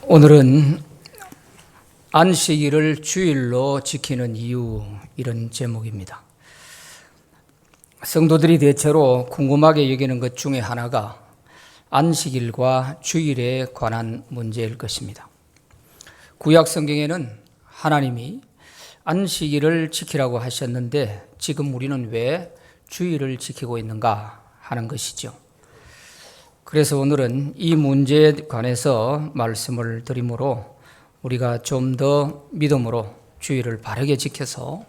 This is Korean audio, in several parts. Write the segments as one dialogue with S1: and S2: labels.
S1: 오늘은 안식일을 주일로 지키는 이유, 이런 제목입니다. 성도들이 대체로 궁금하게 여기는 것 중에 하나가 안식일과 주일에 관한 문제일 것입니다. 구약 성경에는 하나님이 안식일을 지키라고 하셨는데 지금 우리는 왜 주일을 지키고 있는가 하는 것이죠. 그래서 오늘은 이 문제에 관해서 말씀을 드리므로 우리가 좀 더 믿음으로 주일을 바르게 지켜서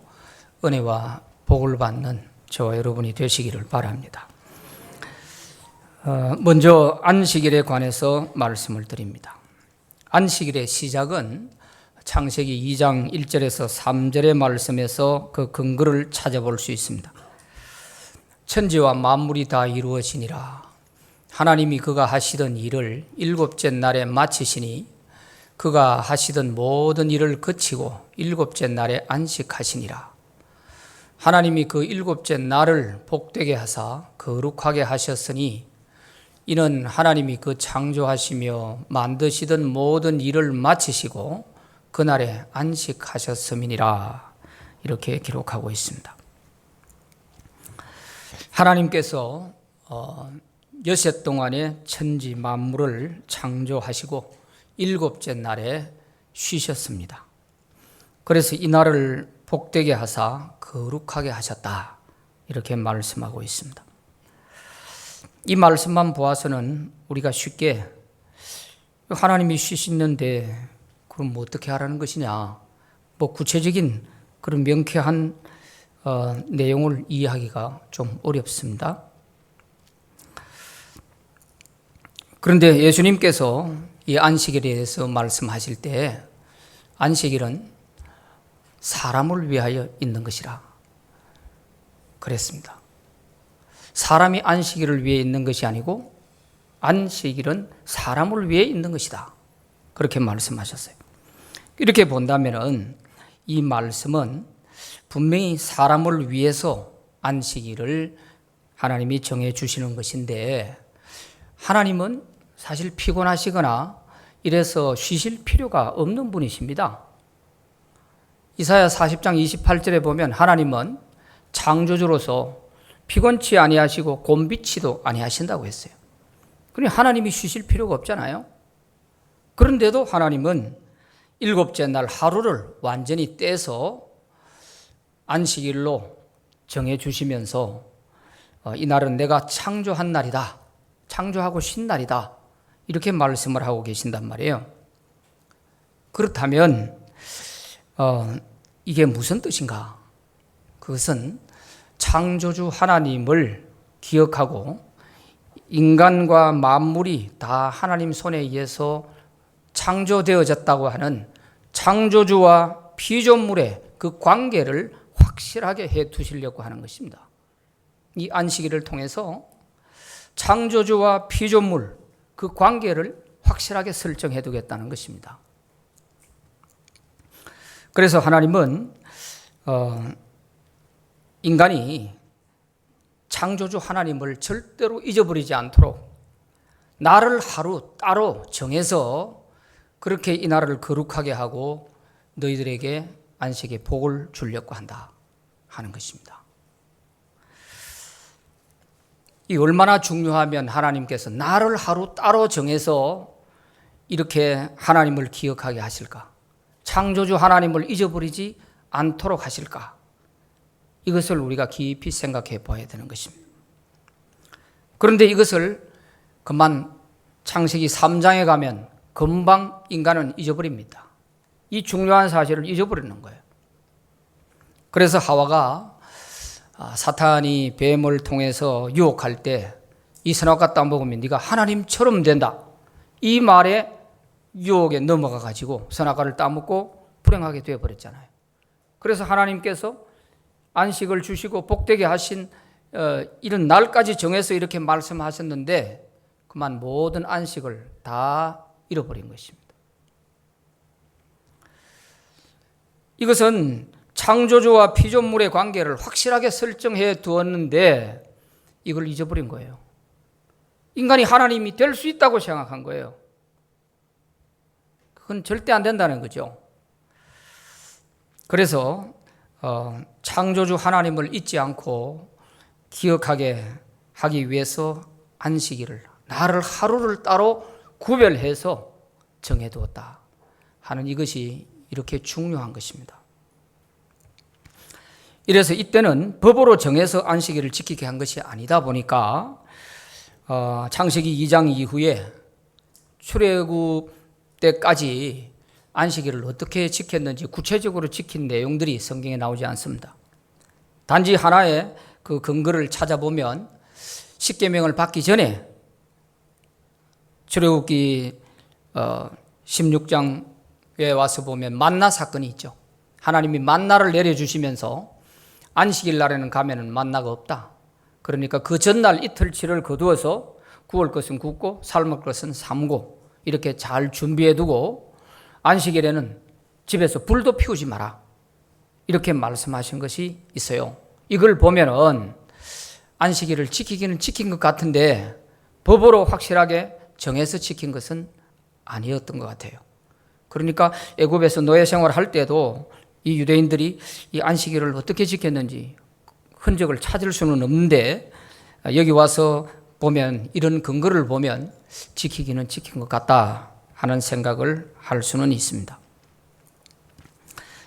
S1: 은혜와 복을 받는 저와 여러분이 되시기를 바랍니다. 먼저 안식일에 관해서 말씀을 드립니다. 안식일의 시작은 창세기 2장 1절에서 3절의 말씀에서 그 근거를 찾아볼 수 있습니다. 천지와 만물이 다 이루어지니라. 하나님이 그가 하시던 일을 일곱째 날에 마치시니 그가 하시던 모든 일을 그치고 일곱째 날에 안식하시니라. 하나님이 그 일곱째 날을 복되게 하사 거룩하게 하셨으니 이는 하나님이 그 창조하시며 만드시던 모든 일을 마치시고 그날에 안식하셨음이니라. 이렇게 기록하고 있습니다. 하나님께서 여섯 동안의 천지 만물을 창조하시고 일곱째 날에 쉬셨습니다. 그래서 이 날을 복되게 하사 거룩하게 하셨다. 이렇게 말씀하고 있습니다. 이 말씀만 보아서는 우리가 쉽게 하나님이 쉬시는데 그럼 뭐 어떻게 하라는 것이냐, 구체적인 그런 명쾌한 내용을 이해하기가 좀 어렵습니다. 그런데 예수님께서 이 안식일에 대해서 말씀하실 때 안식일은 사람을 위하여 있는 것이라 그랬습니다. 사람이 안식일을 위해 있는 것이 아니고 안식일은 사람을 위해 있는 것이다. 그렇게 말씀하셨어요. 이렇게 본다면 이 말씀은 분명히 사람을 위해서 안식일을 하나님이 정해 주시는 것인데 하나님은 사실 피곤하시거나 이래서 쉬실 필요가 없는 분이십니다. 이사야 40장 28절에 보면 하나님은 창조주로서 피곤치 아니하시고 곤비치도 아니하신다고 했어요. 그러니 하나님이 쉬실 필요가 없잖아요. 그런데도 하나님은 일곱째 날 하루를 완전히 떼서 안식일로 정해 주시면서 이 날은 내가 창조한 날이다. 창조하고 쉰 날이다. 이렇게 말씀을 하고 계신단 말이에요. 그렇다면 이게 무슨 뜻인가? 그것은 창조주 하나님을 기억하고 인간과 만물이 다 하나님 손에 의해서 창조되어졌다고 하는 창조주와 피조물의 그 관계를 확실하게 해 두시려고 하는 것입니다. 이 안식일을 통해서 창조주와 피조물 그 관계를 확실하게 설정해 두겠다는 것입니다. 그래서 하나님은 인간이 창조주 하나님을 절대로 잊어버리지 않도록 날을 하루 따로 정해서 그렇게 이 날을 거룩하게 하고 너희들에게 안식의 복을 주려고 한다 하는 것입니다. 이 얼마나 중요하면 하나님께서 날을 하루 따로 정해서 이렇게 하나님을 기억하게 하실까? 창조주 하나님을 잊어버리지 않도록 하실까? 이것을 우리가 깊이 생각해 봐야 되는 것입니다. 그런데 이것을 그만 창세기 3장에 가면 금방 인간은 잊어버립니다. 이 중요한 사실을 잊어버리는 거예요. 그래서 하와가 사탄이 뱀을 통해서 유혹할 때 이 선악과 따 먹으면 네가 하나님처럼 된다. 이 말에 유혹에 넘어가 가지고 선악과를 따먹고 불행하게 되어버렸잖아요. 그래서 하나님께서 안식을 주시고 복되게 하신 이런 날까지 정해서 이렇게 말씀하셨는데 그만 모든 안식을 다 잃어버린 것입니다. 이것은 창조주와 피조물의 관계를 확실하게 설정해 두었는데 이걸 잊어버린 거예요. 인간이 하나님이 될 수 있다고 생각한 거예요. 그건 절대 안 된다는 거죠. 그래서 창조주 하나님을 잊지 않고 기억하게 하기 위해서 안식일을, 나를 하루를 따로 구별해서 정해두었다 하는 이것이 이렇게 중요한 것입니다. 이래서 이때는 법으로 정해서 안식일을 지키게 한 것이 아니다 보니까 창세기 2장 이후에 출애굽 때까지 안식일을 어떻게 지켰는지 구체적으로 지킨 내용들이 성경에 나오지 않습니다. 단지 하나의 그 근거를 찾아보면 십계명을 받기 전에 출애굽기 16장에 와서 보면 만나 사건이 있죠. 하나님이 만나를 내려주시면서 안식일 날에는 가면은 만나가 없다. 그러니까 그 전날 이틀치를 거두어서 구울 것은 굽고 삶을 것은 삶고 이렇게 잘 준비해두고 안식일에는 집에서 불도 피우지 마라. 이렇게 말씀하신 것이 있어요. 이걸 보면은 안식일을 지키기는 지킨 것 같은데 법으로 확실하게 정해서 지킨 것은 아니었던 것 같아요. 그러니까 애굽에서 노예 생활을 할 때도 이 유대인들이 이 안식일을 어떻게 지켰는지 흔적을 찾을 수는 없는데 여기 와서 보면 이런 근거를 보면 지키기는 지킨 것 같다 하는 생각을 할 수는 있습니다.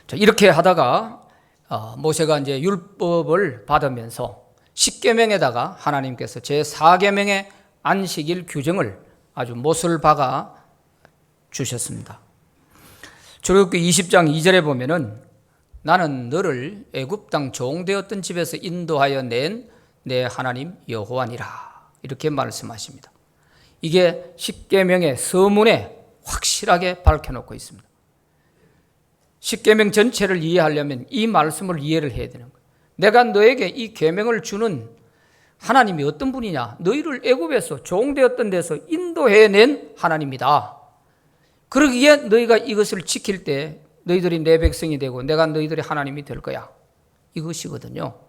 S1: 자, 이렇게 하다가 모세가 이제 율법을 받으면서 십계명에다가 하나님께서 제4계명의 안식일 규정을 아주 못을 박아 주셨습니다. 출애굽기 20장 2절에 보면은 나는 너를 애굽 땅 종되었던 집에서 인도하여 낸 내 하나님 여호와니라 이렇게 말씀하십니다. 이게 십계명의 서문에 확실하게 밝혀놓고 있습니다. 십계명 전체를 이해하려면 이 말씀을 이해를 해야 되는 거예요. 내가 너에게 이 계명을 주는 하나님이 어떤 분이냐? 너희를 애굽에서 종되었던 데서 인도해낸 하나님이다. 그러기에 너희가 이것을 지킬 때 너희들이 내 백성이 되고 내가 너희들의 하나님이 될 거야. 이것이거든요.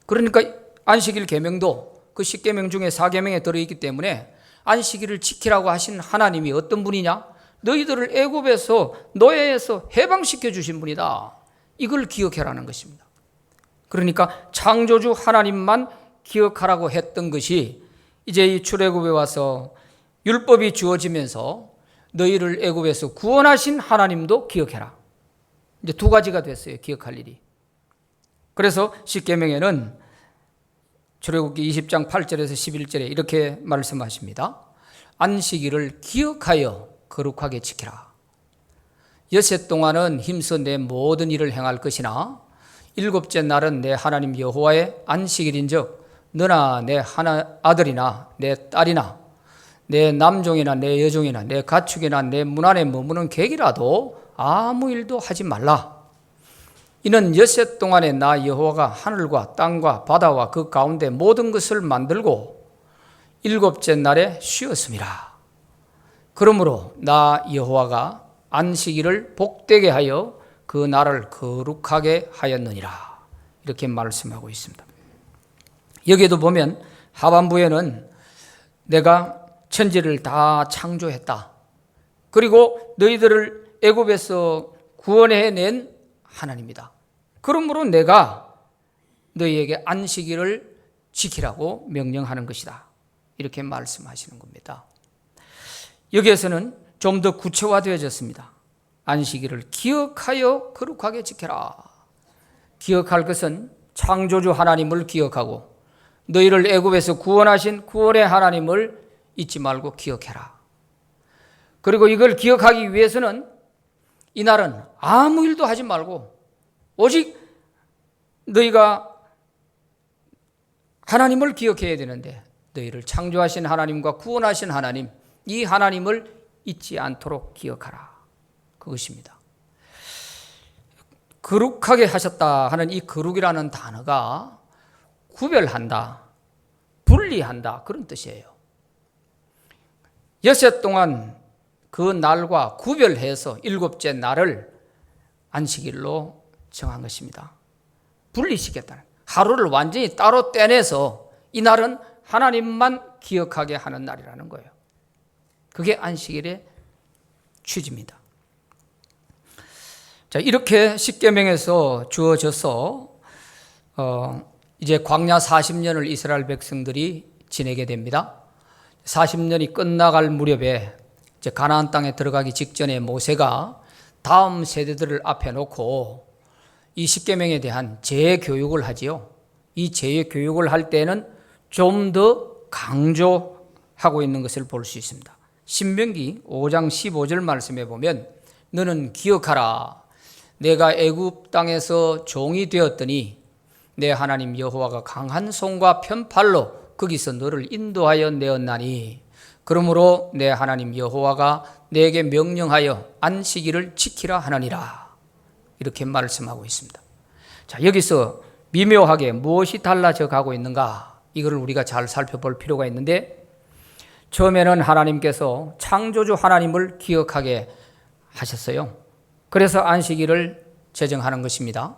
S1: 그러니까 안식일 계명도 그 10계명 중에 4계명에 들어있기 때문에 안식일을 지키라고 하신 하나님이 어떤 분이냐? 너희들을 애굽에서 노예에서 해방시켜 주신 분이다. 이걸 기억해라는 것입니다. 그러니까 창조주 하나님만 기억하라고 했던 것이 이제 이 출애굽에 와서 율법이 주어지면서 너희를 애굽에서 구원하신 하나님도 기억해라. 이제 두 가지가 됐어요. 기억할 일이. 그래서 십계명에는 출애굽기 20장 8절에서 11절에 이렇게 말씀하십니다. 안식일을 기억하여 거룩하게 지키라. 여섯 동안은 힘써 내 모든 일을 행할 것이나 일곱째 날은 내 하나님 여호와의 안식일인즉 너나 내 아들이나 내 딸이나 내 남종이나 내 여종이나 내 가축이나 내 문 안에 머무는 객이라도 아무 일도 하지 말라. 이는 엿새 동안에 나 여호와가 하늘과 땅과 바다와 그 가운데 모든 것을 만들고 일곱째 날에 쉬었음이라. 그러므로 나 여호와가 안식일을 복되게 하여 그 날을 거룩하게 하였느니라. 이렇게 말씀하고 있습니다. 여기에도 보면 하반부에는 내가 천지를 다 창조했다. 그리고 너희들을 애굽에서 구원해낸 하나님이다. 그러므로 내가 너희에게 안식일을 지키라고 명령하는 것이다. 이렇게 말씀하시는 겁니다. 여기에서는 좀 더 구체화되어졌습니다. 안식일을 기억하여 거룩하게 지켜라. 기억할 것은 창조주 하나님을 기억하고 너희를 애굽에서 구원하신 구원의 하나님을 잊지 말고 기억해라. 그리고 이걸 기억하기 위해서는 이날은 아무 일도 하지 말고 오직 너희가 하나님을 기억해야 되는데 너희를 창조하신 하나님과 구원하신 하나님, 이 하나님을 잊지 않도록 기억하라. 그것입니다. 거룩하게 하셨다 하는 이 거룩이라는 단어가 구별한다, 분리한다 그런 뜻이에요. 엿새 동안 그 날과 구별해서 일곱째 날을 안식일로 정한 것입니다. 분리시켰다는, 하루를 완전히 따로 떼내서 이 날은 하나님만 기억하게 하는 날이라는 거예요. 그게 안식일의 취지입니다. 자, 이렇게 십계명에서 주어져서 이제 광야 40년을 이스라엘 백성들이 지내게 됩니다. 40년이 끝나갈 무렵에 이제 가나안 땅에 들어가기 직전에 모세가 다음 세대들을 앞에 놓고 이 십계명에 대한 재교육을 하지요. 이 재교육을 할 때는 좀 더 강조하고 있는 것을 볼 수 있습니다. 신명기 5장 15절 말씀에 보면 너는 기억하라. 내가 애굽 땅에서 종이 되었더니 내 하나님 여호와가 강한 손과 편팔로 거기서 너를 인도하여 내었나니 그러므로 내 하나님 여호와가 내게 명령하여 안식일을 지키라 하느니라. 이렇게 말씀하고 있습니다. 자, 여기서 미묘하게 무엇이 달라져 가고 있는가? 이걸 우리가 잘 살펴볼 필요가 있는데, 처음에는 하나님께서 창조주 하나님을 기억하게 하셨어요. 그래서 안식일을 제정하는 것입니다.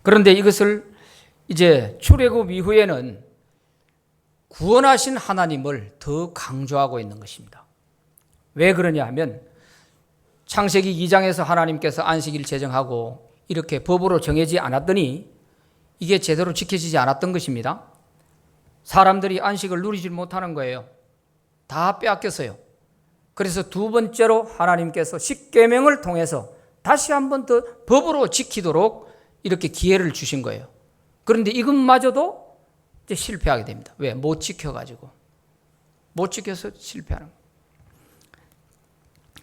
S1: 그런데 이것을 이제 출애굽 이후에는 구원하신 하나님을 더 강조하고 있는 것입니다. 왜 그러냐 하면 창세기 2장에서 하나님께서 안식일 제정하고 이렇게 법으로 정해지지 않았더니 이게 제대로 지켜지지 않았던 것입니다. 사람들이 안식을 누리지 못하는 거예요. 다 빼앗겼어요. 그래서 두 번째로 하나님께서 십계명을 통해서 다시 한 번 더 법으로 지키도록 이렇게 기회를 주신 거예요. 그런데 이것마저도 이제 실패하게 됩니다. 왜? 못 지켜가지고. 못 지켜서 실패하는 거예요.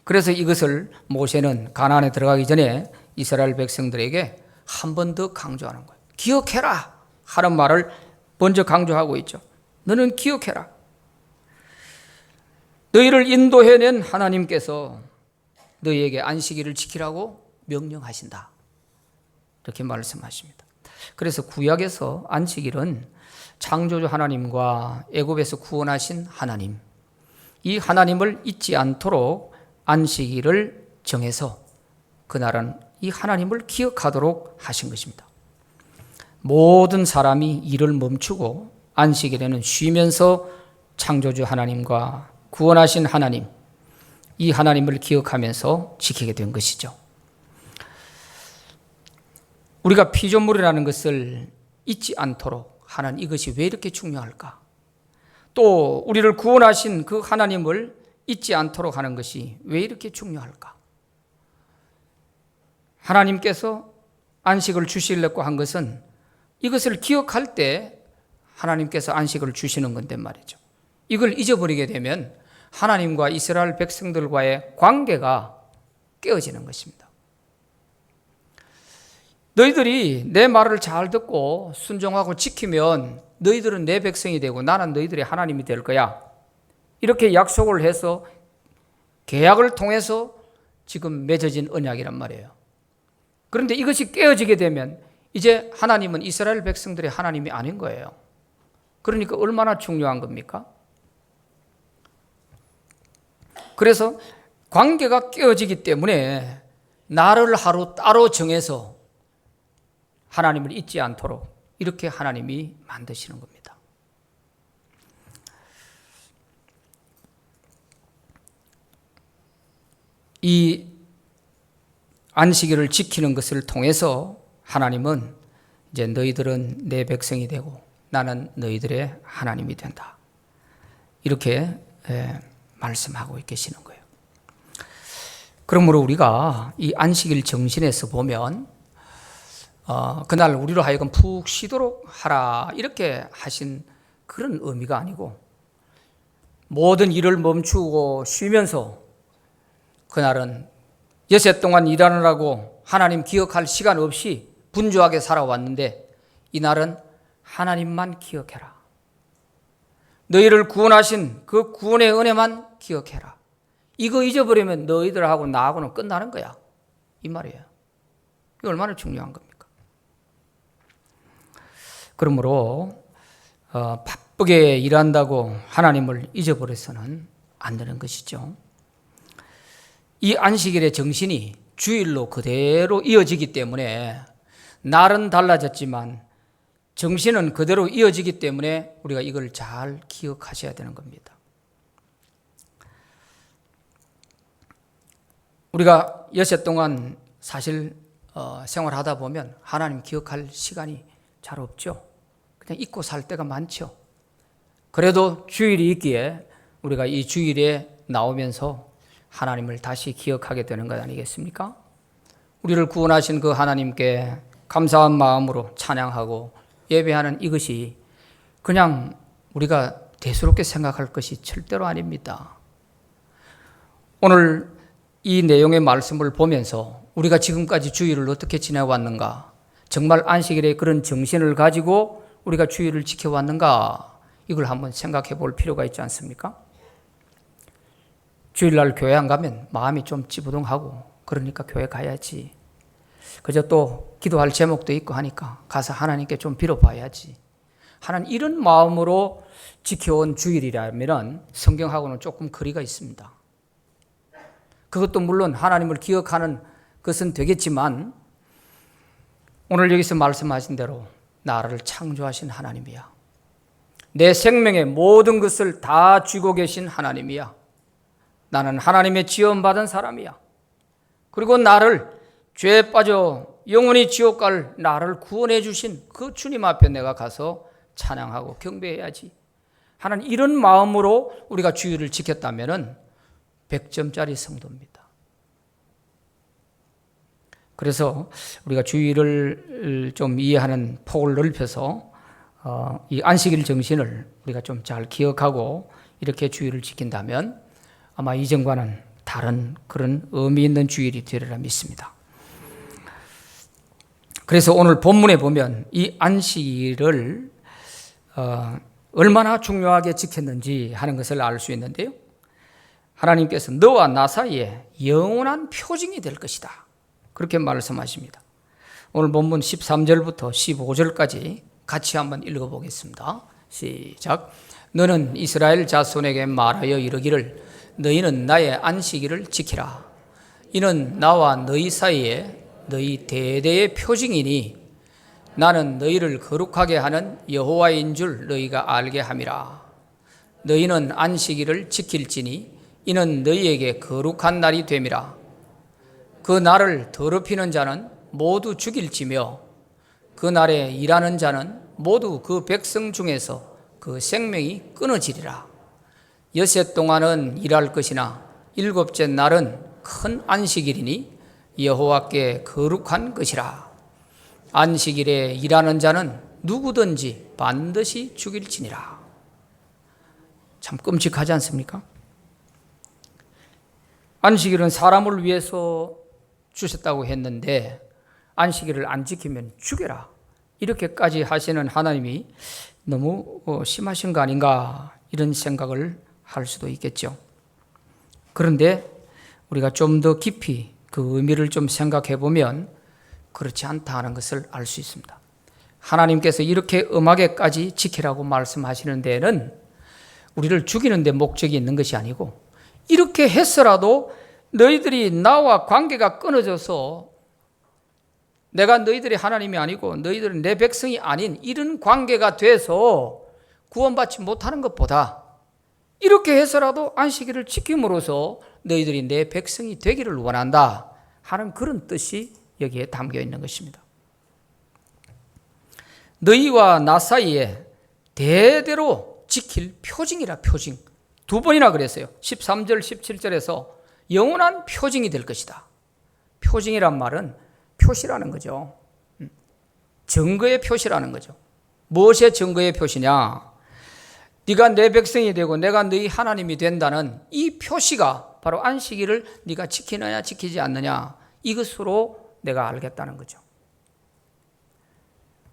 S1: 그래서 이것을 모세는 가나안에 들어가기 전에 이스라엘 백성들에게 한 번 더 강조하는 거예요. 기억해라 하는 말을 먼저 강조하고 있죠. 너는 기억해라. 너희를 인도해낸 하나님께서 너희에게 안식일을 지키라고 명령하신다. 이렇게 말씀하십니다. 그래서 구약에서 안식일은 창조주 하나님과 애굽에서 구원하신 하나님, 이 하나님을 잊지 않도록 안식일을 정해서 그날은 이 하나님을 기억하도록 하신 것입니다. 모든 사람이 일을 멈추고 안식일에는 쉬면서 창조주 하나님과 구원하신 하나님, 이 하나님을 기억하면서 지키게 된 것이죠. 우리가 피조물이라는 것을 잊지 않도록 하는 이것이 왜 이렇게 중요할까? 또 우리를 구원하신 그 하나님을 잊지 않도록 하는 것이 왜 이렇게 중요할까? 하나님께서 안식을 주시려고 한 것은 이것을 기억할 때 하나님께서 안식을 주시는 건데 말이죠. 이걸 잊어버리게 되면 하나님과 이스라엘 백성들과의 관계가 깨어지는 것입니다. 너희들이 내 말을 잘 듣고 순종하고 지키면 너희들은 내 백성이 되고 나는 너희들의 하나님이 될 거야. 이렇게 약속을 해서 계약을 통해서 지금 맺어진 언약이란 말이에요. 그런데 이것이 깨어지게 되면 이제 하나님은 이스라엘 백성들의 하나님이 아닌 거예요. 그러니까 얼마나 중요한 겁니까? 그래서 관계가 깨어지기 때문에 나를 하루 따로 정해서 하나님을 잊지 않도록 이렇게 하나님이 만드시는 겁니다. 이 안식일을 지키는 것을 통해서 하나님은 이제 너희들은 내 백성이 되고 나는 너희들의 하나님이 된다. 이렇게 말씀하고 계시는 거예요. 그러므로 우리가 이 안식일 정신에서 보면 그날 우리로 하여금 푹 쉬도록 하라 이렇게 하신 그런 의미가 아니고 모든 일을 멈추고 쉬면서 그날은 여세 동안 일하느라고 하나님 기억할 시간 없이 분주하게 살아왔는데 이날은 하나님만 기억해라. 너희를 구원하신 그 구원의 은혜만 기억해라. 이거 잊어버리면 너희들하고 나하고는 끝나는 거야. 이 말이에요. 이거 얼마나 중요한 겁니까? 그러므로 바쁘게 일한다고 하나님을 잊어버려서는 안 되는 것이죠. 이 안식일의 정신이 주일로 그대로 이어지기 때문에 날은 달라졌지만 정신은 그대로 이어지기 때문에 우리가 이걸 잘 기억하셔야 되는 겁니다. 우리가 여세 동안 사실 생활하다 보면 하나님 기억할 시간이 잘 없죠. 그냥 잊고 살 때가 많죠. 그래도 주일이 있기에 우리가 이 주일에 나오면서 하나님을 다시 기억하게 되는 것 아니겠습니까? 우리를 구원하신 그 하나님께 감사한 마음으로 찬양하고 예배하는 이것이 그냥 우리가 대수롭게 생각할 것이 절대로 아닙니다. 오늘 이 내용의 말씀을 보면서 우리가 지금까지 주일을 어떻게 지내왔는가, 정말 안식일에 그런 정신을 가지고 우리가 주일을 지켜왔는가, 이걸 한번 생각해 볼 필요가 있지 않습니까? 주일날 교회 안 가면 마음이 좀 찌부둥하고 그러니까 교회 가야지. 그저 또 기도할 제목도 있고 하니까 가서 하나님께 좀 빌어봐야지 하는 이런 마음으로 지켜온 주일이라면 성경하고는 조금 거리가 있습니다. 그것도 물론 하나님을 기억하는 것은 되겠지만 오늘 여기서 말씀하신 대로 나를 창조하신 하나님이야. 내 생명의 모든 것을 다 쥐고 계신 하나님이야. 나는 하나님의 지원받은 사람이야. 그리고 나를 죄에 빠져 영원히 지옥 갈 나를 구원해 주신 그 주님 앞에 내가 가서 찬양하고 경배해야지 하는 이런 마음으로 우리가 주일을 지켰다면 100점짜리 성도입니다. 그래서 우리가 주일을 좀 이해하는 폭을 넓혀서 이 안식일 정신을 우리가 좀 잘 기억하고 이렇게 주일을 지킨다면 아마 이전과는 다른 그런 의미 있는 주일이 되리라 믿습니다. 그래서 오늘 본문에 보면 이 안식일을 얼마나 중요하게 지켰는지 하는 것을 알 수 있는데요. 하나님께서 너와 나 사이에 영원한 표징이 될 것이다. 그렇게 말씀하십니다. 오늘 본문 13절부터 15절까지 같이 한번 읽어보겠습니다. 시작. 너는 이스라엘 자손에게 말하여 이르기를 너희는 나의 안식일을 지키라. 이는 나와 너희 사이에 너희 대대의 표징이니 나는 너희를 거룩하게 하는 여호와인 줄 너희가 알게 함이라. 너희는 안식일을 지킬지니 이는 너희에게 거룩한 날이 됨이라. 그 날을 더럽히는 자는 모두 죽일지며 그 날에 일하는 자는 모두 그 백성 중에서 그 생명이 끊어지리라. 여섯 동안은 일할 것이나 일곱째 날은 큰 안식일이니 여호와께 거룩한 것이라. 안식일에 일하는 자는 누구든지 반드시 죽일지니라. 참 끔찍하지 않습니까? 안식일은 사람을 위해서 주셨다고 했는데 안식일을 안 지키면 죽여라. 이렇게까지 하시는 하나님이 너무 심하신 거 아닌가 이런 생각을 할 수도 있겠죠. 그런데 우리가 좀 더 깊이 그 의미를 좀 생각해 보면 그렇지 않다 하는 것을 알 수 있습니다. 하나님께서 이렇게 엄하게까지 지키라고 말씀하시는 데에는 우리를 죽이는 데 목적이 있는 것이 아니고 이렇게 했어라도 너희들이 나와 관계가 끊어져서 내가 너희들이 하나님이 아니고 너희들은 내 백성이 아닌 이런 관계가 돼서 구원받지 못하는 것보다 이렇게 해서라도 안식일을 지킴으로써 너희들이 내 백성이 되기를 원한다 하는 그런 뜻이 여기에 담겨 있는 것입니다. 너희와 나 사이에 대대로 지킬 표징이라. 표징 두 번이나 그랬어요. 13절 17절에서 영원한 표징이 될 것이다. 표징이란 말은 표시라는 거죠. 증거의 표시라는 거죠. 무엇의 증거의 표시냐? 네가 내 백성이 되고 내가 너희 하나님이 된다는 이 표시가 바로 안식일을 네가 지키느냐 지키지 않느냐 이것으로 내가 알겠다는 거죠.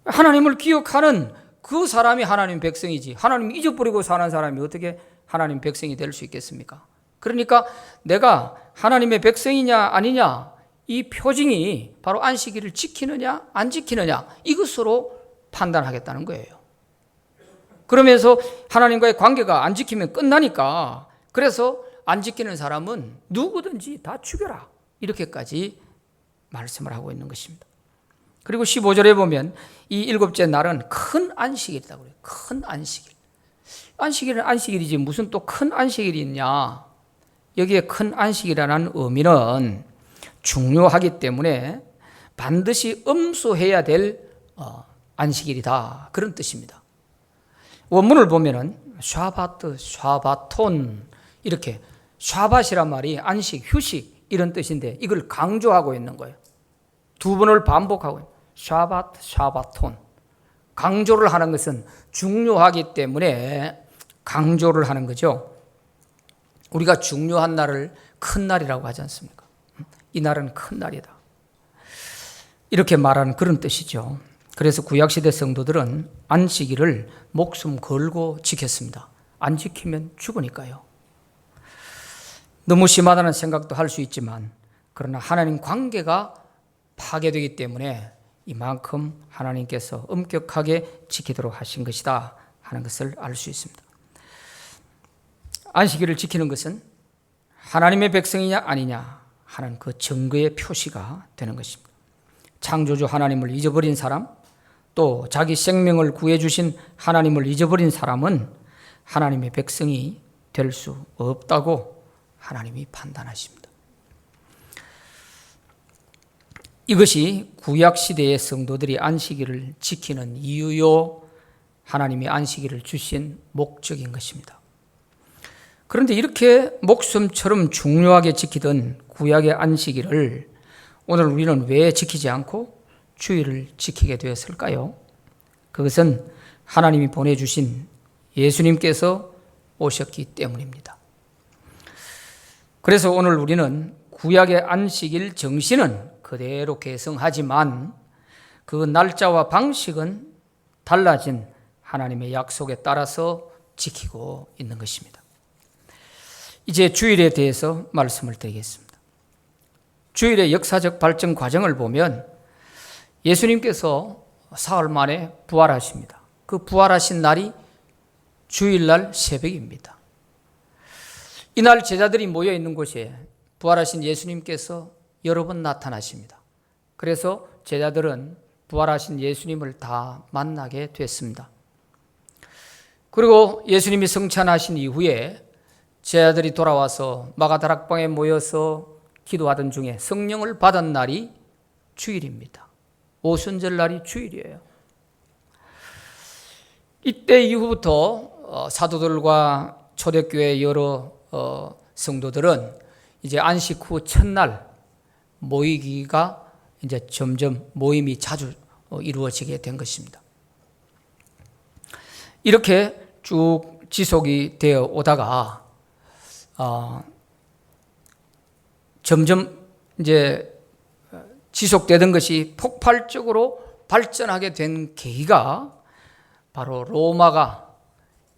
S1: 하나님을 기억하는 그 사람이 하나님 백성이지 하나님 잊어버리고 사는 사람이 어떻게 하나님 백성이 될 수 있겠습니까? 그러니까 내가 하나님의 백성이냐 아니냐 이 표징이 바로 안식일을 지키느냐 안 지키느냐 이것으로 판단하겠다는 거예요. 그러면서 하나님과의 관계가 안 지키면 끝나니까 그래서 안 지키는 사람은 누구든지 다 죽여라 이렇게까지 말씀을 하고 있는 것입니다. 그리고 15절에 보면 이 일곱째 날은 큰 안식일이라고 그래요. 큰 안식일. 안식일은 안식일이지 무슨 또 큰 안식일이 있냐. 여기에 큰 안식이라는 의미는 중요하기 때문에 반드시 엄수해야 될 안식일이다, 그런 뜻입니다. 원문을 보면은 샤바트, 샤바톤, 이렇게 샤밧이란 말이 안식, 휴식 이런 뜻인데 이걸 강조하고 있는 거예요. 두 번을 반복하고 있는 샤바트, 샤바톤. 강조를 하는 것은 중요하기 때문에 강조를 하는 거죠. 우리가 중요한 날을 큰 날이라고 하지 않습니까? 이 날은 큰 날이다, 이렇게 말하는 그런 뜻이죠. 그래서 구약시대 성도들은 안식일을 목숨 걸고 지켰습니다. 안 지키면 죽으니까요. 너무 심하다는 생각도 할 수 있지만 그러나 하나님 관계가 파괴되기 때문에 이만큼 하나님께서 엄격하게 지키도록 하신 것이다 하는 것을 알 수 있습니다. 안식일을 지키는 것은 하나님의 백성이냐 아니냐 하는 그 증거의 표시가 되는 것입니다. 창조주 하나님을 잊어버린 사람, 또 자기 생명을 구해주신 하나님을 잊어버린 사람은 하나님의 백성이 될 수 없다고 하나님이 판단하십니다. 이것이 구약시대의 성도들이 안식일을 지키는 이유요, 하나님이 안식일을 주신 목적인 것입니다. 그런데 이렇게 목숨처럼 중요하게 지키던 구약의 안식일을 오늘 우리는 왜 지키지 않고 주일을 지키게 되었을까요? 그것은 하나님이 보내주신 예수님께서 오셨기 때문입니다. 그래서 오늘 우리는 구약의 안식일 정신은 그대로 계승하지만 그 날짜와 방식은 달라진 하나님의 약속에 따라서 지키고 있는 것입니다. 이제 주일에 대해서 말씀을 드리겠습니다. 주일의 역사적 발전 과정을 보면 예수님께서 사흘 만에 부활하십니다. 그 부활하신 날이 주일날 새벽입니다. 이날 제자들이 모여 있는 곳에 부활하신 예수님께서 여러 번 나타나십니다. 그래서 제자들은 부활하신 예수님을 다 만나게 됐습니다. 그리고 예수님이 성찬하신 이후에 제자들이 돌아와서 마가다락방에 모여서 기도하던 중에 성령을 받은 날이 주일입니다. 오순절 날이 주일이에요. 이때 이후부터 사도들과 초대교회 여러 성도들은 이제 안식 후 첫날 모이기가 이제 점점 모임이 자주 이루어지게 된 것입니다. 이렇게 쭉 지속이 되어 오다가 점점 이제 지속되던 것이 폭발적으로 발전하게 된 계기가 바로 로마가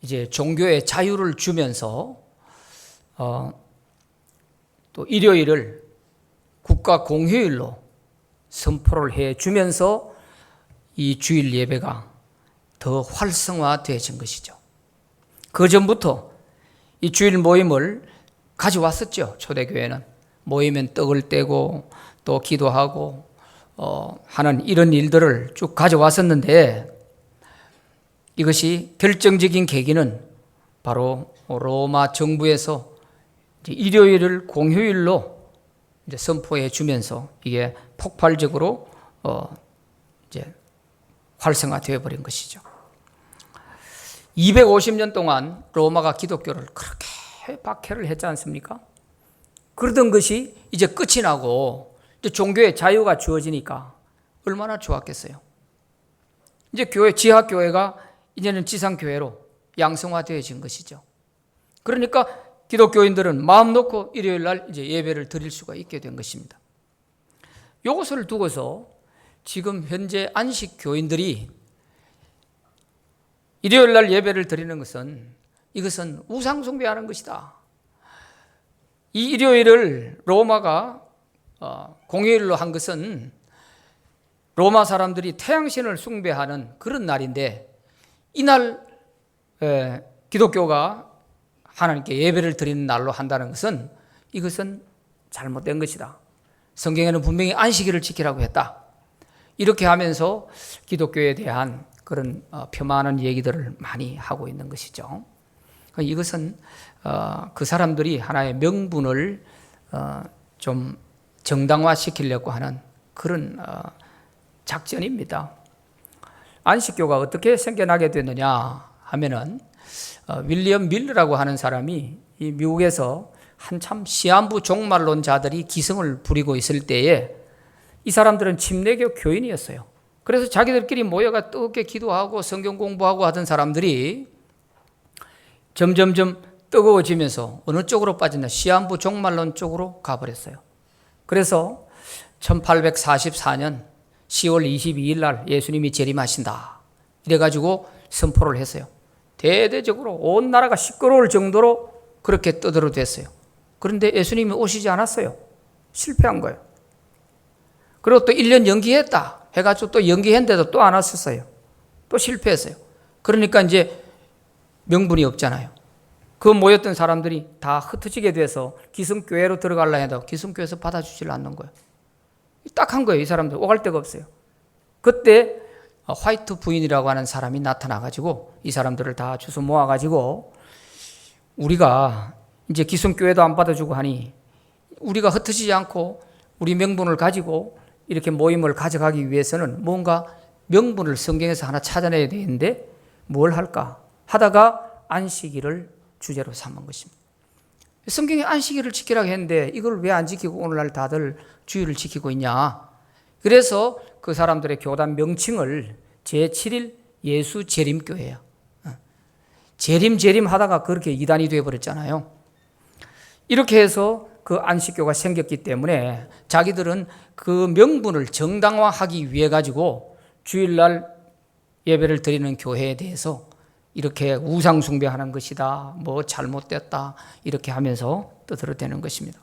S1: 이제 종교의 자유를 주면서 또 일요일을 국가 공휴일로 선포를 해 주면서 이 주일 예배가 더 활성화되어진 것이죠. 그 전부터 이 주일 모임을 가져왔었죠. 초대교회는 모이면 떡을 떼고 또 기도하고 하는 이런 일들을 쭉 가져왔었는데 이것이 결정적인 계기는 바로 로마 정부에서 일요일을 공휴일로 이제 선포해 주면서 이게 폭발적으로 이제 활성화되어 버린 것이죠. 250년 동안 로마가 기독교를 그렇게 박해를 했지 않습니까? 그러던 것이 이제 끝이 나고 이제 종교의 자유가 주어지니까 얼마나 좋았겠어요. 이제 지하교회가 이제는 지상교회로 양성화되어진 것이죠. 그러니까 기독교인들은 마음 놓고 일요일 날 이제 예배를 드릴 수가 있게 된 것입니다. 이것을 두고서 지금 현재 안식 교인들이 일요일 날 예배를 드리는 것은 이것은 우상 숭배하는 것이다. 이 일요일을 로마가 공휴일로 한 것은 로마 사람들이 태양신을 숭배하는 그런 날인데 이날 기독교가 하나님께 예배를 드리는 날로 한다는 것은 이것은 잘못된 것이다. 성경에는 분명히 안식일을 지키라고 했다. 이렇게 하면서 기독교에 대한 그런 폄하하는 얘기들을 많이 하고 있는 것이죠. 이것은 그 사람들이 하나의 명분을 좀 정당화시키려고 하는 그런 작전입니다. 안식교가 어떻게 생겨나게 됐느냐 하면은 윌리엄 밀러라고 하는 사람이 이 미국에서 한참 시한부 종말론자들이 기승을 부리고 있을 때에 이 사람들은 침례교 교인이었어요. 그래서 자기들끼리 모여가 뜨겁게 기도하고 성경 공부하고 하던 사람들이 점점점 뜨거워지면서 어느 쪽으로 빠졌나? 시한부 종말론 쪽으로 가버렸어요. 그래서 1844년 10월 22일 날 예수님이 재림하신다. 이래가지고 선포를 했어요. 대대적으로 온 나라가 시끄러울 정도로 그렇게 떠들어댔어요. 그런데 예수님이 오시지 않았어요. 실패한 거예요. 그리고 또 1년 연기했다 해가지고 또 연기했는데도 또 안 왔었어요. 또 실패했어요. 그러니까 이제 명분이 없잖아요. 그 모였던 사람들이 다 흩어지게 돼서 기성교회로 들어가려 해도 기성교회에서 받아주질 않는 거예요. 딱 한 거예요. 이 사람들 오갈 데가 없어요. 그때 화이트 부인이라고 하는 사람이 나타나가지고 이 사람들을 다 주워 모아가지고 우리가 이제 기성교회도 안 받아주고 하니 우리가 흩어지지 않고 우리 명분을 가지고 이렇게 모임을 가져가기 위해서는 뭔가 명분을 성경에서 하나 찾아내야 되는데 뭘 할까 하다가 안식일을 주제로 삼은 것입니다. 성경에 안식일을 지키라고 했는데 이걸 왜 안 지키고 오늘날 다들 주일을 지키고 있냐. 그래서 그 사람들의 교단 명칭을 제7일 예수 재림교회예요. 재림 하다가 그렇게 이단이 되어버렸잖아요. 이렇게 해서 그 안식교가 생겼기 때문에 자기들은 그 명분을 정당화하기 위해 가지고 주일날 예배를 드리는 교회에 대해서 이렇게 우상 숭배하는 것이다, 뭐 잘못됐다 이렇게 하면서 떠들어대는 것입니다.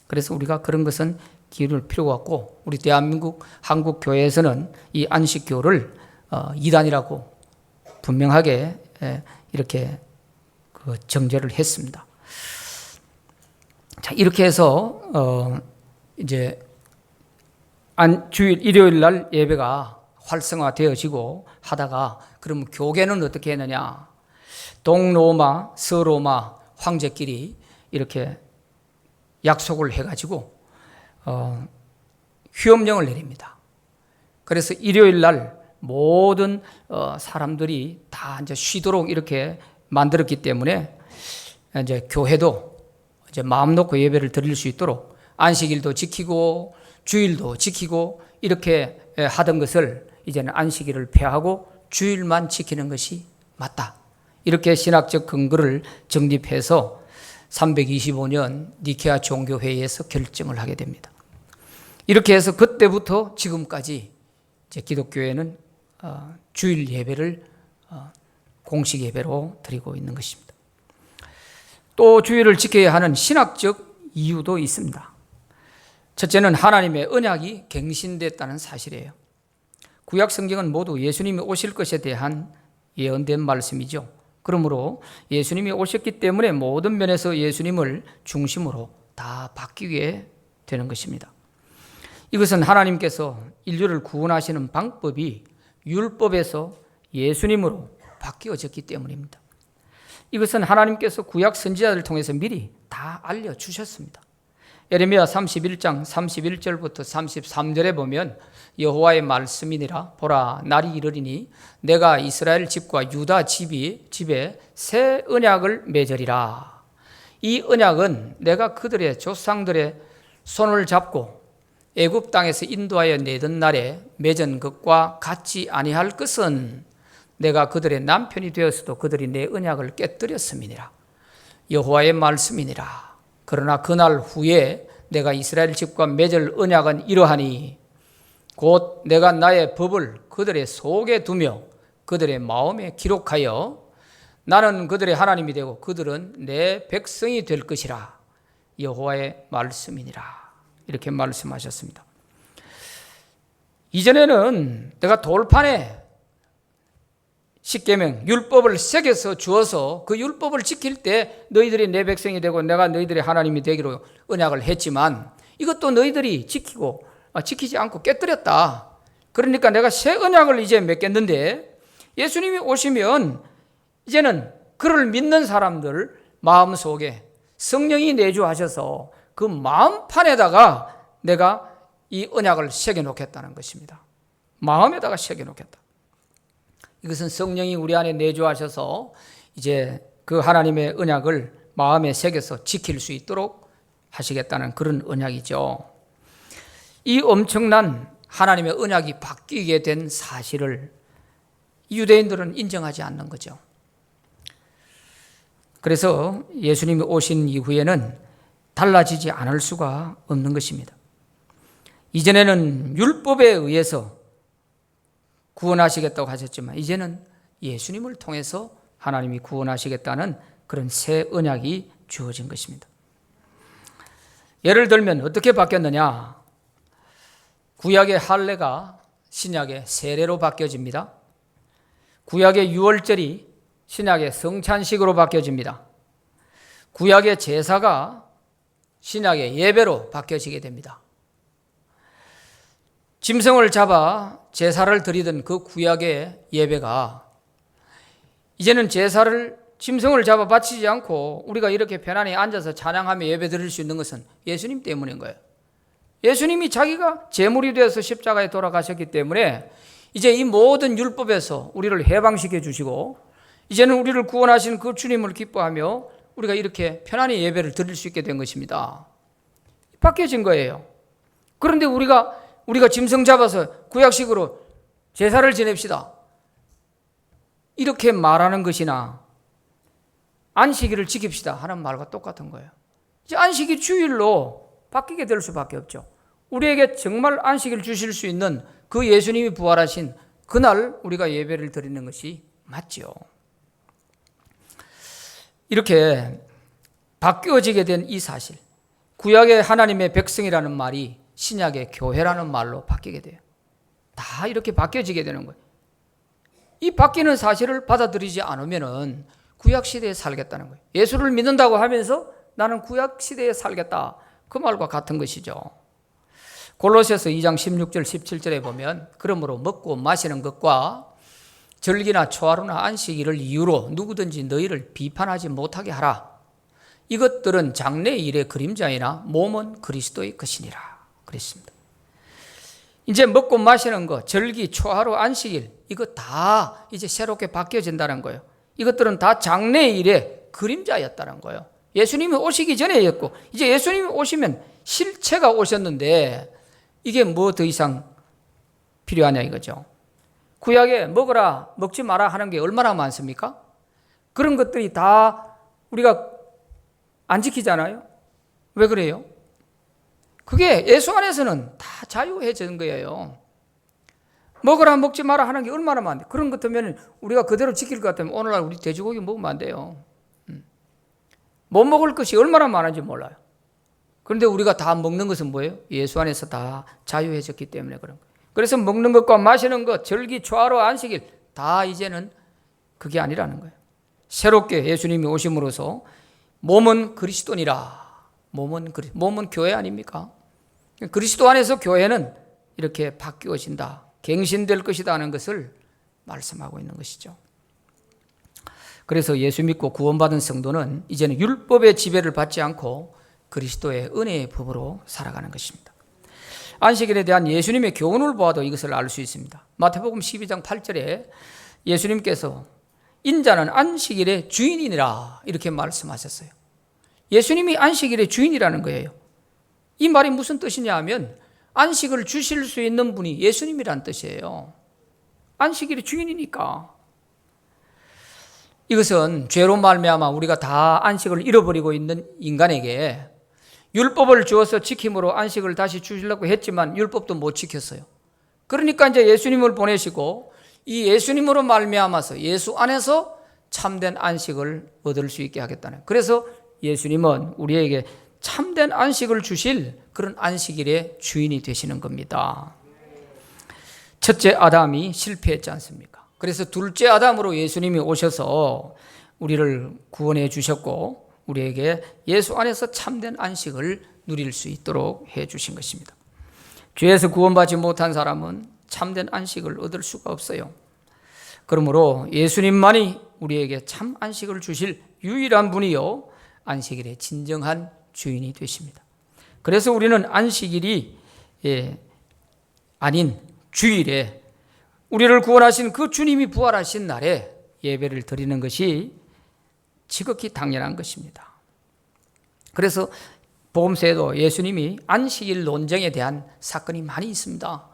S1: 그래서 우리가 그런 것은 기울일 필요가 없고 우리 대한민국 한국 교회에서는 이 안식교를 이단이라고 분명하게 이렇게 정죄를 했습니다. 자, 이렇게 해서 이제 주일 일요일 날 예배가 활성화되어지고 하다가 그러면 교계는 어떻게 했느냐? 동로마, 서로마 황제끼리 이렇게 약속을 해가지고 휴업령을 내립니다. 그래서 일요일 날 모든 사람들이 다 이제 쉬도록 이렇게 만들었기 때문에 이제 교회도 이제 마음 놓고 예배를 드릴 수 있도록 안식일도 지키고 주일도 지키고 이렇게 하던 것을 이제는 안식일을 폐하고 주일만 지키는 것이 맞다. 이렇게 신학적 근거를 정립해서 325년 니케아 종교회의에서 결정을 하게 됩니다. 이렇게 해서 그때부터 지금까지 이제 기독교회는 주일 예배를 공식 예배로 드리고 있는 것입니다. 또 주일을 지켜야 하는 신학적 이유도 있습니다. 첫째는 하나님의 언약이 갱신됐다는 사실이에요. 구약 성경은 모두 예수님이 오실 것에 대한 예언된 말씀이죠. 그러므로 예수님이 오셨기 때문에 모든 면에서 예수님을 중심으로 다 바뀌게 되는 것입니다. 이것은 하나님께서 인류를 구원하시는 방법이 율법에서 예수님으로 바뀌어졌기 때문입니다. 이것은 하나님께서 구약 선지자들을 통해서 미리 다 알려주셨습니다. 예레미야 31장 31절부터 33절에 보면 여호와의 말씀이니라 보라 날이 이르리니 내가 이스라엘 집과 유다 집에 새 언약을 맺으리라. 이 언약은 내가 그들의 조상들의 손을 잡고 애굽 땅에서 인도하여 내던 날에 맺은 것과 같지 아니할 것은 내가 그들의 남편이 되었어도 그들이 내 언약을 깨뜨렸음이니라. 여호와의 말씀이니라. 그러나 그날 후에 내가 이스라엘 집과 맺을 언약은 이러하니 곧 내가 나의 법을 그들의 속에 두며 그들의 마음에 기록하여 나는 그들의 하나님이 되고 그들은 내 백성이 될 것이라. 여호와의 말씀이니라. 이렇게 말씀하셨습니다. 이전에는 내가 돌판에 십계명 율법을 새겨서 주어서 그 율법을 지킬 때 너희들이 내 백성이 되고 내가 너희들의 하나님이 되기로 언약을 했지만 이것도 너희들이 지키지 않고 깨뜨렸다. 그러니까 내가 새 언약을 이제 맺겠는데 예수님이 오시면 이제는 그를 믿는 사람들 마음속에 성령이 내주하셔서 그 마음판에다가 내가 이 언약을 새겨놓겠다는 것입니다. 마음에다가 새겨놓겠다. 이것은 성령이 우리 안에 내주하셔서 이제 그 하나님의 언약을 마음에 새겨서 지킬 수 있도록 하시겠다는 그런 언약이죠. 이 엄청난 하나님의 언약이 바뀌게 된 사실을 유대인들은 인정하지 않는 거죠. 그래서 예수님이 오신 이후에는 달라지지 않을 수가 없는 것입니다. 이전에는 율법에 의해서 구원하시겠다고 하셨지만 이제는 예수님을 통해서 하나님이 구원하시겠다는 그런 새 언약이 주어진 것입니다. 예를 들면 어떻게 바뀌었느냐? 구약의 할례가 신약의 세례로 바뀌어집니다. 구약의 유월절이 신약의 성찬식으로 바뀌어집니다. 구약의 제사가 신약의 예배로 바뀌어지게 됩니다. 짐승을 잡아 제사를 드리던 그 구약의 예배가 이제는 짐승을 잡아 바치지 않고 우리가 이렇게 편안히 앉아서 찬양하며 예배 드릴 수 있는 것은 예수님 때문인 거예요. 예수님이 자기가 제물이 되어서 십자가에 돌아가셨기 때문에 이제 이 모든 율법에서 우리를 해방시켜 주시고 이제는 우리를 구원하신 그 주님을 기뻐하며 우리가 이렇게 편안히 예배를 드릴 수 있게 된 것입니다. 바뀌어진 거예요. 그런데 우리가 짐승 잡아서 구약식으로 제사를 지냅시다, 이렇게 말하는 것이나 안식일을 지킵시다 하는 말과 똑같은 거예요. 이제 안식이 주일로 바뀌게 될 수밖에 없죠. 우리에게 정말 안식일 주실 수 있는 그 예수님이 부활하신 그날 우리가 예배를 드리는 것이 맞죠. 이렇게 바뀌어지게 된 이 사실, 구약의 하나님의 백성이라는 말이 신약의 교회라는 말로 바뀌게 돼요. 다 이렇게 바뀌어지게 되는 거예요. 이 바뀌는 사실을 받아들이지 않으면은 구약 시대에 살겠다는 거예요. 예수를 믿는다고 하면서 나는 구약 시대에 살겠다, 그 말과 같은 것이죠. 골로새서 2장 16절 17절에 보면 그러므로 먹고 마시는 것과 절기나 초하루나 안식일을 이유로 누구든지 너희를 비판하지 못하게 하라. 이것들은 장래 일의 그림자이나 몸은 그리스도의 것이니라 그랬습니다. 이제 먹고 마시는 것, 절기, 초하루, 안식일, 이거 다 이제 새롭게 바뀌어진다는 거예요. 이것들은 다 장래 일의 그림자였다는 거예요. 예수님이 오시기 전에였고 이제 예수님이 오시면 실체가 오셨는데 이게 뭐 더 이상 필요하냐 이거죠. 구약에 먹어라 먹지 마라 하는 게 얼마나 많습니까? 그런 것들이 다 우리가 안 지키잖아요. 왜 그래요? 그게 예수 안에서는 다 자유해지는 거예요. 먹어라 먹지 마라 하는 게 얼마나 많은데, 그런 것 같으면 우리가 그대로 지킬 것 같으면 오늘날 우리 돼지고기 먹으면 안 돼요. 못 먹을 것이 얼마나 많은지 몰라요. 그런데 우리가 다 먹는 것은 뭐예요? 예수 안에서 다 자유해졌기 때문에 그런 거예요. 그래서 먹는 것과 마시는 것, 절기, 초하루, 안식일 다 이제는 그게 아니라는 거예요. 새롭게 예수님이 오심으로써 몸은 그리스도니라. 몸은 교회 아닙니까? 그리스도 안에서 교회는 이렇게 바뀌어진다, 갱신될 것이다 하는 것을 말씀하고 있는 것이죠. 그래서 예수 믿고 구원받은 성도는 이제는 율법의 지배를 받지 않고 그리스도의 은혜의 법으로 살아가는 것입니다. 안식일에 대한 예수님의 교훈을 보아도 이것을 알 수 있습니다. 마태복음 12장 8절에 예수님께서 인자는 안식일의 주인이니라 이렇게 말씀하셨어요. 예수님이 안식일의 주인이라는 거예요. 이 말이 무슨 뜻이냐 하면 안식을 주실 수 있는 분이 예수님이란 뜻이에요. 안식일의 주인이니까. 이것은 죄로 말미암아 우리가 다 안식을 잃어버리고 있는 인간에게 율법을 주어서 지킴으로 안식을 다시 주시려고 했지만 율법도 못 지켰어요. 그러니까 이제 예수님을 보내시고 이 예수님으로 말미암아서 예수 안에서 참된 안식을 얻을 수 있게 하겠다는, 그래서 예수님은 우리에게 참된 안식을 주실 그런 안식일의 주인이 되시는 겁니다. 첫째 아담이 실패했지 않습니까? 그래서 둘째 아담으로 예수님이 오셔서 우리를 구원해 주셨고 우리에게 예수 안에서 참된 안식을 누릴 수 있도록 해 주신 것입니다. 죄에서 구원받지 못한 사람은 참된 안식을 얻을 수가 없어요. 그러므로 예수님만이 우리에게 참 안식을 주실 유일한 분이요 안식일의 진정한 주인이 되십니다. 그래서 우리는 안식일이 아닌 주일에 우리를 구원하신 그 주님이 부활하신 날에 예배를 드리는 것이 지극히 당연한 것입니다. 그래서 복음서에도 예수님이 안식일 논쟁에 대한 사건이 많이 있습니다.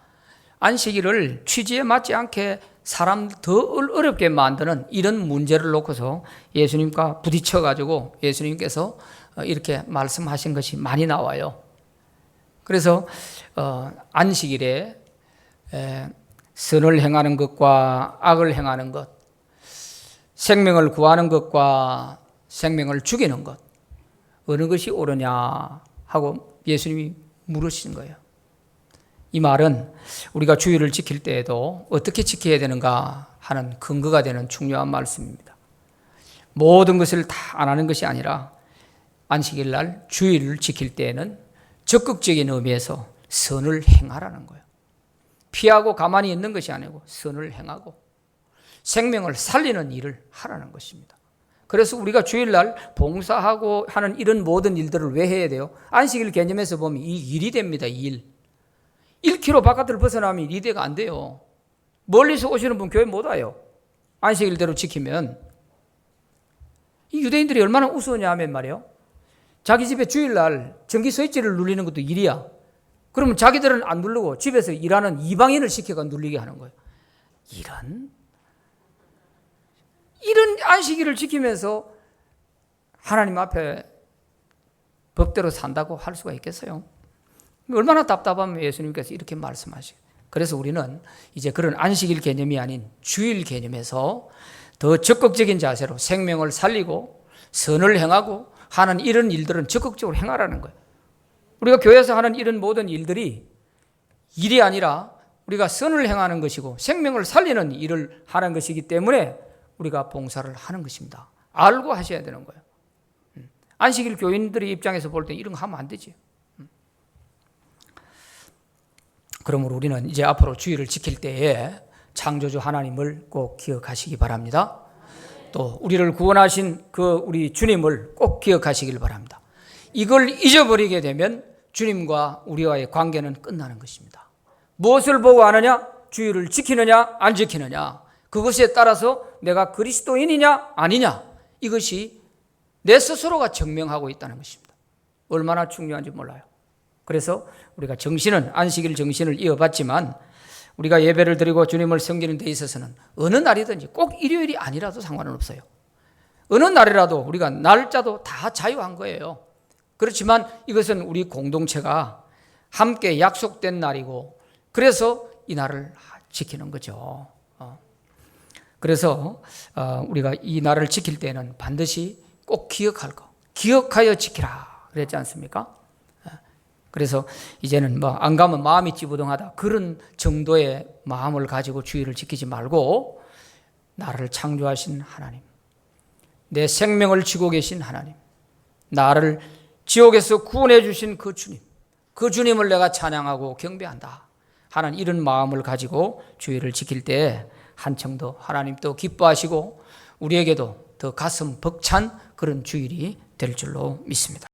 S1: 안식일을 취지에 맞지 않게 사람 더 어렵게 만드는 이런 문제를 놓고서 예수님과 부딪혀가지고 예수님께서 이렇게 말씀하신 것이 많이 나와요. 그래서 안식일에 선을 행하는 것과 악을 행하는 것, 생명을 구하는 것과 생명을 죽이는 것, 어느 것이 옳으냐 하고 예수님이 물으시는 거예요. 이 말은 우리가 주일을 지킬 때에도 어떻게 지켜야 되는가 하는 근거가 되는 중요한 말씀입니다. 모든 것을 다 안 하는 것이 아니라 안식일 날 주일을 지킬 때에는 적극적인 의미에서 선을 행하라는 거예요. 피하고 가만히 있는 것이 아니고 선을 행하고 생명을 살리는 일을 하라는 것입니다. 그래서 우리가 주일날 봉사하고 하는 이런 모든 일들을 왜 해야 돼요? 안식일 개념에서 보면 이 일이 됩니다. 일. 1km 바깥을 벗어나면 일이 안 돼요. 멀리서 오시는 분 교회 못 와요. 안식일대로 지키면. 이 유대인들이 얼마나 우스우냐 하면 말이에요. 자기 집에 주일날 전기 스위치를 눌리는 것도 일이야. 그러면 자기들은 안 누르고 집에서 일하는 이방인을 시켜가 눌리게 하는 거예요. 이런 안식일을 지키면서 하나님 앞에 법대로 산다고 할 수가 있겠어요? 얼마나 답답하면 예수님께서 이렇게 말씀하시고. 그래서 우리는 이제 그런 안식일 개념이 아닌 주일 개념에서 더 적극적인 자세로 생명을 살리고 선을 행하고 하는 이런 일들은 적극적으로 행하라는 거예요. 우리가 교회에서 하는 이런 모든 일들이 일이 아니라 우리가 선을 행하는 것이고 생명을 살리는 일을 하는 것이기 때문에 우리가 봉사를 하는 것입니다. 알고 하셔야 되는 거예요. 안식일 교인들의 입장에서 볼 때 이런 거 하면 안 되지. 그러므로 우리는 이제 앞으로 주일을 지킬 때에 창조주 하나님을 꼭 기억하시기 바랍니다. 또 우리를 구원하신 그 우리 주님을 꼭 기억하시길 바랍니다. 이걸 잊어버리게 되면 주님과 우리와의 관계는 끝나는 것입니다. 무엇을 보고 아느냐? 주일을 지키느냐 안 지키느냐. 그것에 따라서 내가 그리스도인이냐 아니냐. 이것이 내 스스로가 증명하고 있다는 것입니다. 얼마나 중요한지 몰라요. 그래서 우리가 정신은 안식일 정신을 이어봤지만 우리가 예배를 드리고 주님을 섬기는 데 있어서는 어느 날이든지 꼭 일요일이 아니라도 상관은 없어요. 어느 날이라도 우리가 날짜도 다 자유한 거예요. 그렇지만 이것은 우리 공동체가 함께 약속된 날이고 그래서 이 날을 지키는 거죠. 그래서 우리가 이 날을 지킬 때는 반드시 꼭 기억할 거. 기억하여 지키라 그랬지 않습니까? 그래서 이제는 뭐 안 가면 마음이 찌부둥하다 그런 정도의 마음을 가지고 주일을 지키지 말고 나를 창조하신 하나님, 내 생명을 쥐고 계신 하나님, 나를 지옥에서 구원해 주신 그 주님, 그 주님을 내가 찬양하고 경배한다 하는 이런 마음을 가지고 주일을 지킬 때 한층 더 하나님도 기뻐하시고 우리에게도 더 가슴 벅찬 그런 주일이 될 줄로 믿습니다.